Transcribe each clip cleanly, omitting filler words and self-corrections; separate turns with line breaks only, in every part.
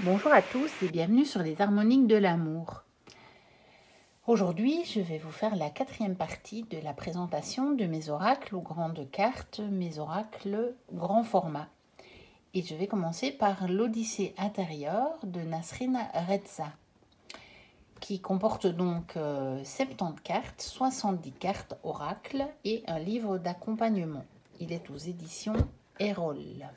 Bonjour à tous et bienvenue sur les harmoniques de l'amour. Aujourd'hui, je vais vous faire la quatrième partie de la présentation de mes oracles aux grandes cartes, mes oracles grand format. Et je vais commencer par l'Odyssée intérieure de Nasrin Reza, qui comporte donc 70 cartes, 70 cartes oracles et un livre d'accompagnement. Il est aux éditions Erol.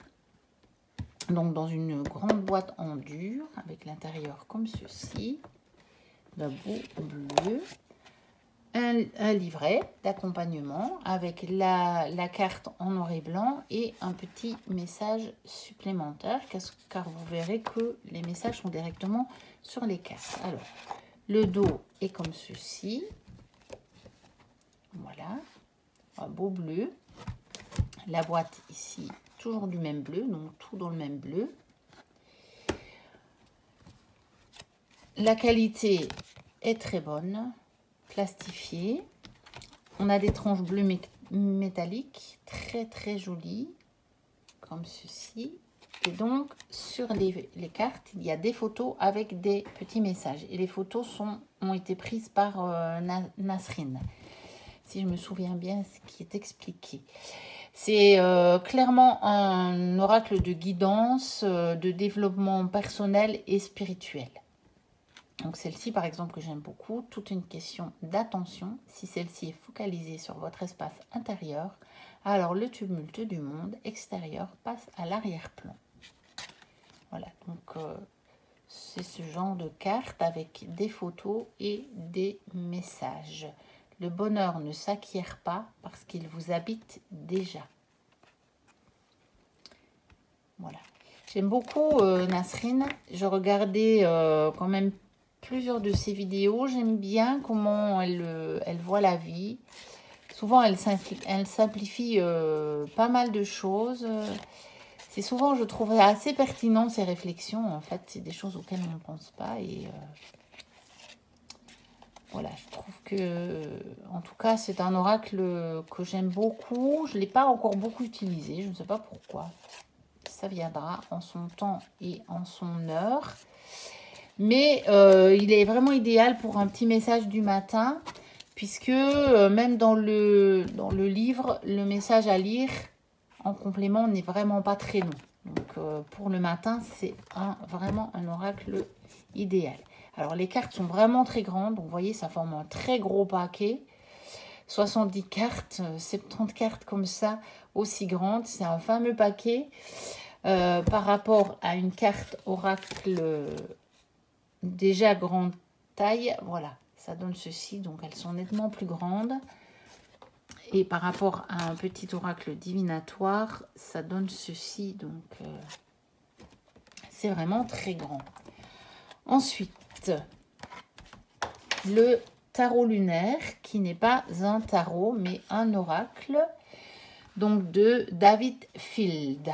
Donc dans une grande boîte en dur avec l'intérieur comme ceci, le bout bleu, un livret d'accompagnement avec la carte en noir et blanc et un petit message supplémentaire car vous verrez que les messages sont directement sur les cartes. Alors, le dos est comme ceci, voilà, un beau bleu, la boîte ici toujours du même bleu, donc tout dans le même bleu. La qualité est très bonne, plastifiée. On a des tranches bleues métalliques, très jolies, comme ceci. Et donc, sur les cartes, il y a des photos avec des petits messages. Et les photos ont été prises par Nasrin, si je me souviens bien ce qui est expliqué. C'est clairement un oracle de guidance, de développement personnel et spirituel. Donc celle-ci, par exemple, que j'aime beaucoup, toute une question d'attention. Si celle-ci est focalisée sur votre espace intérieur, alors le tumulte du monde extérieur passe à l'arrière-plan. Voilà, donc c'est ce genre de carte avec des photos et des messages. Le bonheur ne s'acquiert pas parce qu'il vous habite déjà. Voilà. J'aime beaucoup Nasrin. Je regardais quand même plusieurs de ses vidéos. J'aime bien comment elle voit la vie. Souvent, elle simplifie pas mal de choses. C'est souvent, je trouve, assez pertinent ces réflexions. En fait, c'est des choses auxquelles on ne pense pas. Et voilà, je trouve que, en tout cas, c'est un oracle que j'aime beaucoup. Je ne l'ai pas encore beaucoup utilisé. Je ne sais pas pourquoi. Ça viendra en son temps et en son heure. Mais il est vraiment idéal pour un petit message du matin, puisque même dans le livre, le message à lire en complément n'est vraiment pas très long. Donc pour le matin, c'est vraiment un oracle idéal. Alors les cartes sont vraiment très grandes, donc vous voyez, ça forme un très gros paquet. 70 cartes, 70 cartes comme ça, aussi grandes, c'est un fameux paquet. Par rapport à une carte oracle déjà grande taille, voilà, ça donne ceci, donc elles sont nettement plus grandes. Et par rapport à un petit oracle divinatoire, ça donne ceci, donc c'est vraiment très grand. Ensuite, le tarot lunaire, qui n'est pas un tarot, mais un oracle, donc de David Field.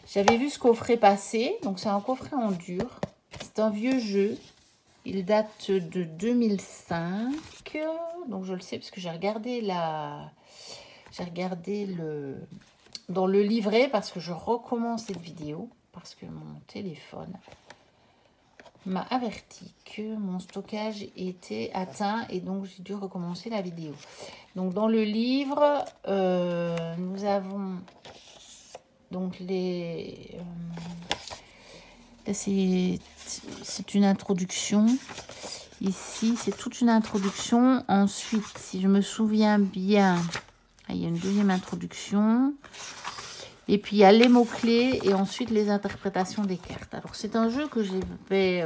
J'avais vu ce coffret passer, donc c'est un coffret en dur. C'est un vieux jeu. Il date de 2005. Donc je le sais parce que j'ai regardé dans le livret parce que je recommence cette vidéo. Parce que mon téléphone m'a averti que mon stockage était atteint et donc j'ai dû recommencer la vidéo. Donc dans le livre, nous avons donc c'est une introduction. Ici, c'est toute une introduction. Ensuite, si je me souviens bien, il y a une deuxième introduction. Et puis, il y a les mots-clés et ensuite les interprétations des cartes. Alors, c'est un jeu que j'avais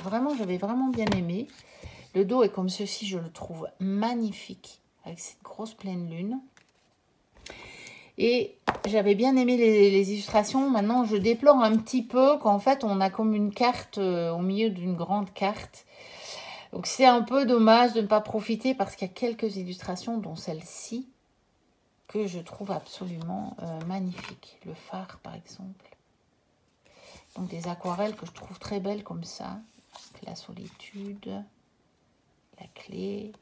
vraiment bien aimé. Le dos est comme ceci, je le trouve magnifique, avec cette grosse pleine lune. Et j'avais bien aimé les illustrations. Maintenant, je déplore un petit peu qu'en fait, on a comme une carte au milieu d'une grande carte. Donc, c'est un peu dommage de ne pas profiter parce qu'il y a quelques illustrations, dont celle-ci, que je trouve absolument magnifique. Le phare, par exemple. Donc, des aquarelles que je trouve très belles comme ça. La solitude, la clé.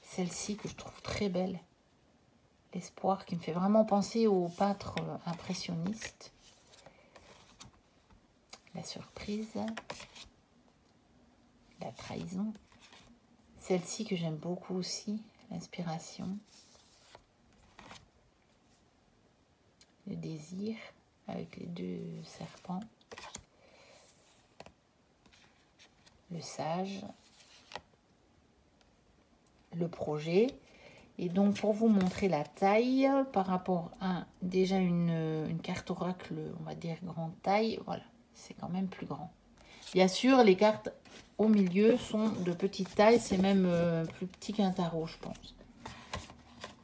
Celle-ci que je trouve très belle. L'espoir qui me fait vraiment penser aux peintres impressionnistes. La surprise. La trahison. Celle-ci que j'aime beaucoup aussi. L'inspiration. Le désir avec les deux serpents. Le sage. Le projet. Et donc, pour vous montrer la taille, par rapport à déjà une carte oracle, on va dire grande taille, voilà, c'est quand même plus grand. Bien sûr, les cartes au milieu sont de petite taille, c'est même plus petit qu'un tarot, je pense.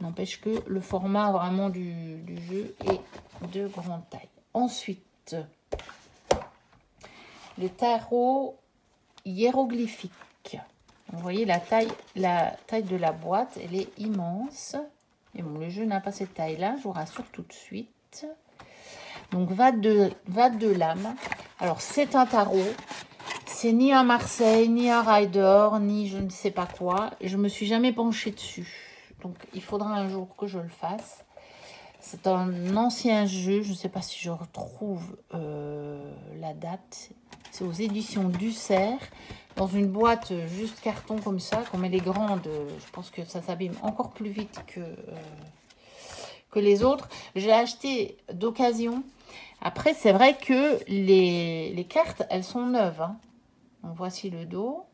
N'empêche que le format vraiment du jeu est de grande taille. Ensuite, le tarot hiéroglyphique. Vous voyez la taille de la boîte, elle est immense. Et bon, le jeu n'a pas cette taille-là, je vous rassure tout de suite. Donc, va de lame. Alors, c'est un tarot. C'est ni un Marseille, ni un Rider, ni je ne sais pas quoi. Je ne me suis jamais penchée dessus. Donc, il faudra un jour que je le fasse. C'est un ancien jeu. Je ne sais pas si je retrouve la date. C'est aux éditions Dussert. Dans une boîte juste carton comme ça, comme elle est grande, je pense que ça s'abîme encore plus vite que les autres. J'ai acheté d'occasion. Après, c'est vrai que les cartes, elles sont neuves. Hein. Donc, voici le dos.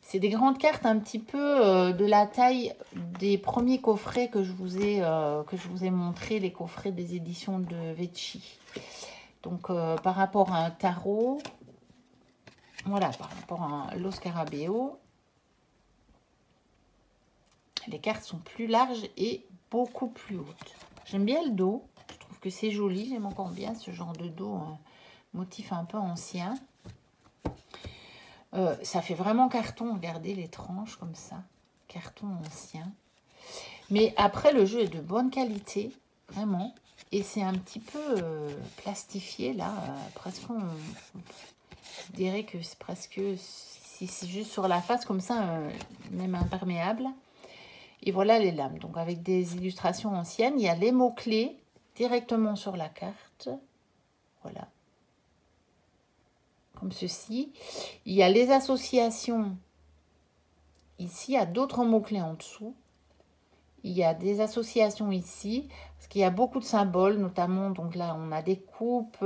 C'est des grandes cartes un petit peu de la taille des premiers coffrets que je vous ai montré, les coffrets des éditions de Vecchi. Donc, par rapport à un tarot... Voilà, par rapport à Lo Scarabeo, les cartes sont plus larges et beaucoup plus hautes. J'aime bien le dos, je trouve que c'est joli, j'aime encore bien ce genre de dos, motif un peu ancien. Ça fait vraiment carton, regardez les tranches comme ça, carton ancien. Mais après, le jeu est de bonne qualité, vraiment, et c'est un petit peu plastifié là, presque je dirais que c'est presque, si c'est juste sur la face comme ça, même imperméable. Et voilà les lames. Donc avec des illustrations anciennes, il y a les mots-clés directement sur la carte. Voilà. Comme ceci. Il y a les associations. Ici, il y a d'autres mots-clés en dessous. Il y a des associations ici. Parce qu'il y a beaucoup de symboles, notamment, donc là, on a des coupes...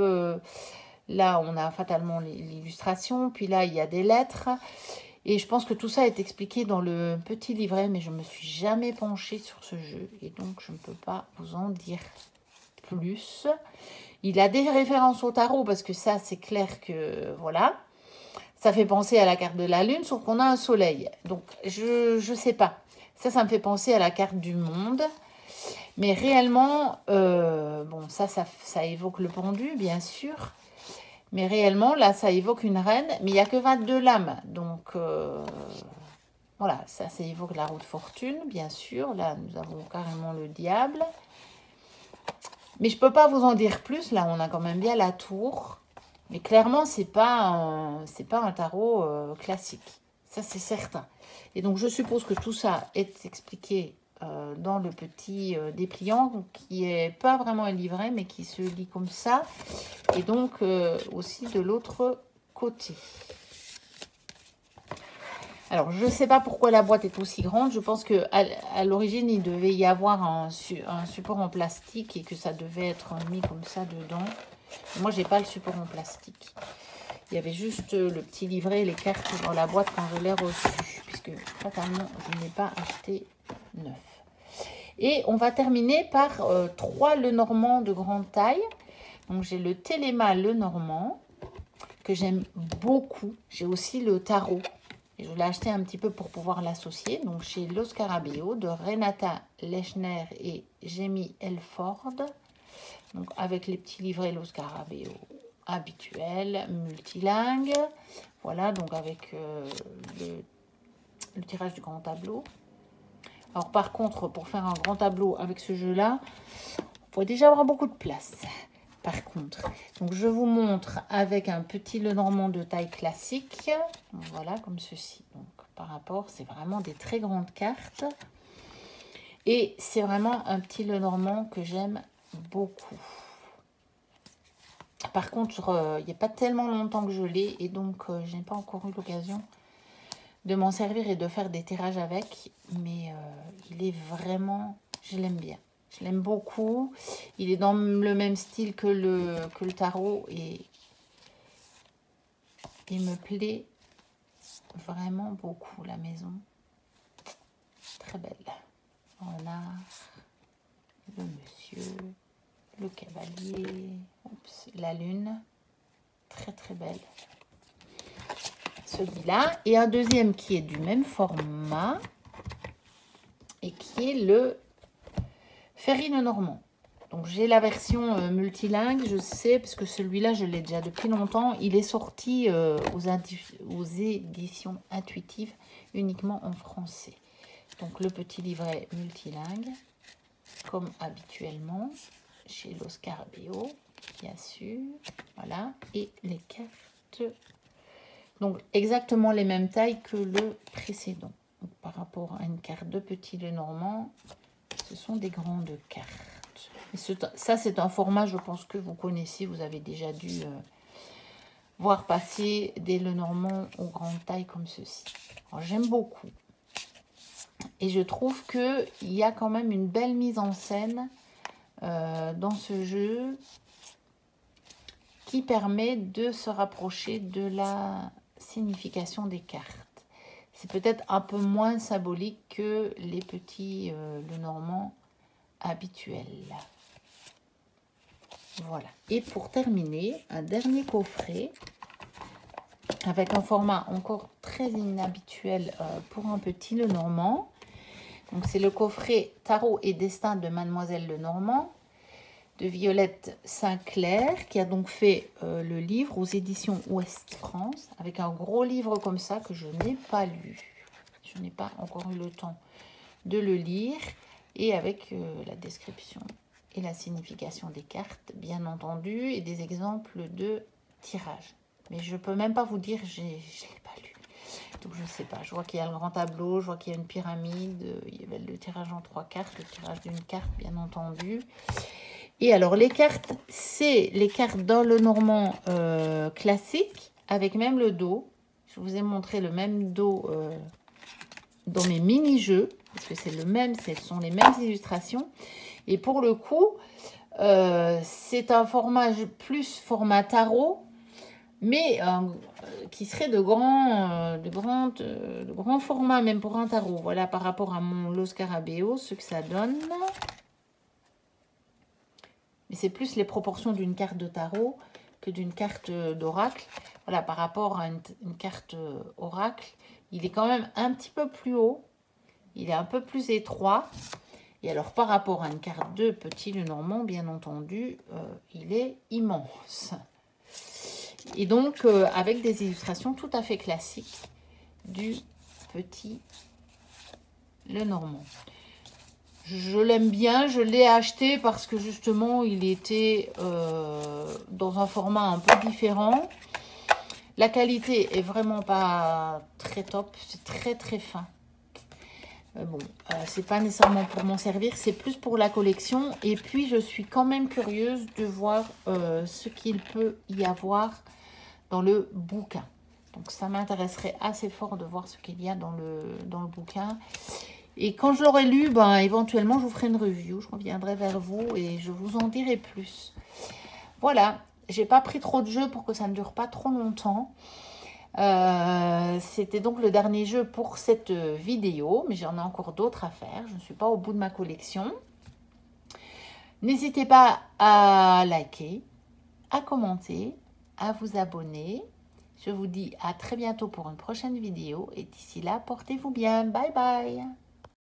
Là, on a fatalement l'illustration. Puis là, il y a des lettres. Et je pense que tout ça est expliqué dans le petit livret. Mais je ne me suis jamais penchée sur ce jeu. Et donc, je ne peux pas vous en dire plus. Il a des références au tarot. Parce que ça, c'est clair que... Voilà. Ça fait penser à la carte de la Lune. Sauf qu'on a un soleil. Donc, je ne sais pas. Ça me fait penser à la carte du monde. Mais réellement... bon, ça évoque le pendu, bien sûr. Mais réellement, là, ça évoque une reine, mais il n'y a que 22 lames. Donc, voilà, ça évoque la roue de fortune, bien sûr. Là, nous avons carrément le diable. Mais je ne peux pas vous en dire plus. Là, on a quand même bien la tour. Mais clairement, ce n'est pas un tarot classique. Ça, c'est certain. Et donc, je suppose que tout ça est expliqué dans le petit dépliant, donc, qui n'est pas vraiment un livret, mais qui se lit comme ça. Et donc, aussi de l'autre côté. Alors, je ne sais pas pourquoi la boîte est aussi grande. Je pense qu'à l'origine, il devait y avoir un support en plastique et que ça devait être mis comme ça dedans. Moi, je n'ai pas le support en plastique. Il y avait juste le petit livret et les cartes dans la boîte quand je l'ai reçu, puisque fatalement, je n'ai pas acheté neuf. Et on va terminer par 3 Lenormand de grande taille. Donc, j'ai le Téléma Lenormand, que j'aime beaucoup. J'ai aussi le tarot. Et je l'ai acheté un petit peu pour pouvoir l'associer. Donc, chez Lo Scarabeo de Renata Lechner et Jamie Elford. Donc, avec les petits livrets Lo Scarabeo habituels, multilingues. Voilà, donc avec le tirage du grand tableau. Alors, par contre, pour faire un grand tableau avec ce jeu-là, il faut déjà avoir beaucoup de place. Par contre, donc je vous montre avec un petit Lenormand de taille classique. Voilà, comme ceci. Donc, par rapport, c'est vraiment des très grandes cartes. Et c'est vraiment un petit Lenormand que j'aime beaucoup. Par contre, il n'y a pas tellement longtemps que je l'ai et donc je n'ai pas encore eu l'occasion de m'en servir et de faire des tirages avec. Mais il est vraiment... Je l'aime bien. Je l'aime beaucoup. Il est dans le même style que le tarot et il me plaît vraiment beaucoup, la maison. Très belle. On a le monsieur, le cavalier, oups, la lune. Très très belle. Celui-là. Et un deuxième qui est du même format et qui est le Ferry Lenormand. Donc j'ai la version multilingue, je sais, parce que celui-là, je l'ai déjà depuis longtemps. Il est sorti aux éditions intuitives uniquement en français. Donc le petit livret multilingue, comme habituellement, chez l'Oscar Béo, bien sûr. Voilà, et les cartes. Donc exactement les mêmes tailles que le précédent. Donc, par rapport à une carte de petit Lenormand, ce sont des grandes cartes. Et ça, c'est un format, je pense que vous connaissez, vous avez déjà dû voir passer des Lenormand aux grandes tailles comme ceci. J'aime beaucoup. Et je trouve qu'il y a quand même une belle mise en scène dans ce jeu qui permet de se rapprocher de la signification des cartes. C'est peut-être un peu moins symbolique que les petits Lenormand habituels. Voilà. Et pour terminer, un dernier coffret avec un format encore très inhabituel pour un petit Lenormand. Donc c'est le coffret Tarot et Destin de Mademoiselle Lenormand de Violette Sinclair qui a donc fait le livre aux éditions Ouest France avec un gros livre comme ça que je n'ai pas lu. Je n'ai pas encore eu le temps de le lire et avec la description et la signification des cartes, bien entendu, et des exemples de tirage. Mais je ne peux même pas vous dire, je ne l'ai pas lu. Donc, je ne sais pas. Je vois qu'il y a le grand tableau, je vois qu'il y a une pyramide, il y avait le tirage en 3 cartes, le tirage d'une carte, bien entendu. Et alors, les cartes, c'est les cartes dans le Lenormand classique, avec même le dos. Je vous ai montré le même dos dans mes mini-jeux, parce que c'est le même, ce sont les mêmes illustrations. Et pour le coup, c'est un format plus format tarot, mais qui serait de grand format, même pour un tarot. Voilà, par rapport à mon Los Scarabeo, ce que ça donne. Mais c'est plus les proportions d'une carte de tarot que d'une carte d'oracle. Voilà, par rapport à une carte oracle, il est quand même un petit peu plus haut. Il est un peu plus étroit. Et alors, par rapport à une carte de petit Lenormand, bien entendu, il est immense. Et donc, avec des illustrations tout à fait classiques du petit Lenormand. Je l'aime bien, je l'ai acheté parce que justement, il était dans un format un peu différent. La qualité est vraiment pas très top, c'est très très fin. Bon, c'est pas nécessairement pour m'en servir, c'est plus pour la collection. Et puis, je suis quand même curieuse de voir ce qu'il peut y avoir dans le bouquin. Donc, ça m'intéresserait assez fort de voir ce qu'il y a dans le bouquin. Et quand je l'aurai lu, ben, éventuellement, je vous ferai une review. Je reviendrai vers vous et je vous en dirai plus. Voilà, j'ai pas pris trop de jeux pour que ça ne dure pas trop longtemps. C'était donc le dernier jeu pour cette vidéo, mais j'en ai encore d'autres à faire. Je ne suis pas au bout de ma collection. N'hésitez pas à liker, à commenter, à vous abonner. Je vous dis à très bientôt pour une prochaine vidéo et d'ici là, portez-vous bien. Bye bye.